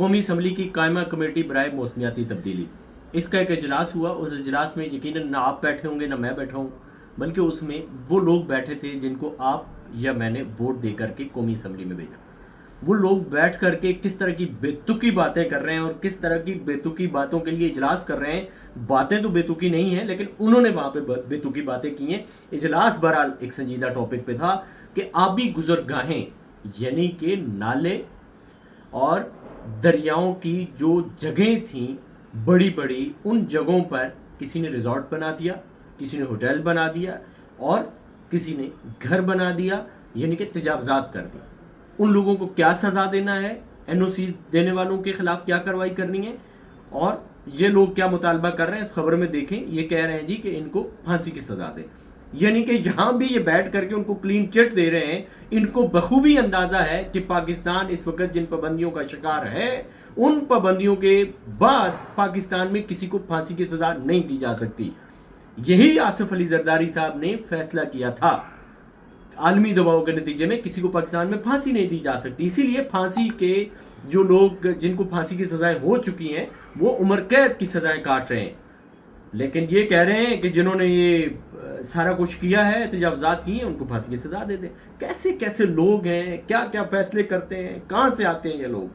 قومی اسمبلی کی قائمہ کمیٹی برائے موسمیاتی تبدیلی، اس کا ایک اجلاس ہوا. اس اجلاس میں یقیناً نہ آپ بیٹھے ہوں گے نہ میں بیٹھا ہوں، بلکہ اس میں وہ لوگ بیٹھے تھے جن کو آپ یا میں نے ووٹ دے کر کے قومی اسمبلی میں بھیجا. وہ لوگ بیٹھ کر کے کس طرح کی بے تکی باتیں کر رہے ہیں اور کس طرح کی بے تکی باتوں کے لیے اجلاس کر رہے ہیں. باتیں تو بے تکی نہیں ہیں، لیکن انہوں نے وہاں پہ بے تکی باتیں کی ہیں. اجلاس بہرحال ایک سنجیدہ ٹاپک پہ تھا کہ آبی گزرگاہیں یعنی کہ نالے اور دریاؤں کی جو جگہیں تھیں بڑی بڑی، ان جگہوں پر کسی نے ریزورٹ بنا دیا، کسی نے ہوٹل بنا دیا اور کسی نے گھر بنا دیا، یعنی کہ تجاوزات کر دی. ان لوگوں کو کیا سزا دینا ہے، این او سی دینے والوں کے خلاف کیا کارروائی کرنی ہے، اور یہ لوگ کیا مطالبہ کر رہے ہیں اس خبر میں دیکھیں. یہ کہہ رہے ہیں جی کہ ان کو پھانسی کی سزا دیں، یعنی کہ یہاں بھی یہ بیٹھ کر کے ان کو کلین چٹ دے رہے ہیں. ان کو بخوبی اندازہ ہے کہ پاکستان اس وقت جن پابندیوں کا شکار ہے، ان پابندیوں کے بعد پاکستان میں کسی کو پھانسی کی سزا نہیں دی جا سکتی. یہی آصف علی زرداری صاحب نے فیصلہ کیا تھا. عالمی دباؤ کے نتیجے میں کسی کو پاکستان میں پھانسی نہیں دی جا سکتی، اسی لیے پھانسی کے جو لوگ جن کو پھانسی کی سزائیں ہو چکی ہیں وہ عمر قید کی سزائیں کاٹ رہے ہیں. لیکن یہ کہہ رہے ہیں کہ جنہوں نے یہ سارا کچھ کیا ہے، تجاوزات کی ہیں، ان کو پھانسی کی سزا دے دیں. کیسے کیسے لوگ ہیں، کیا کیا فیصلے کرتے ہیں، کہاں سے آتے ہیں یہ لوگ.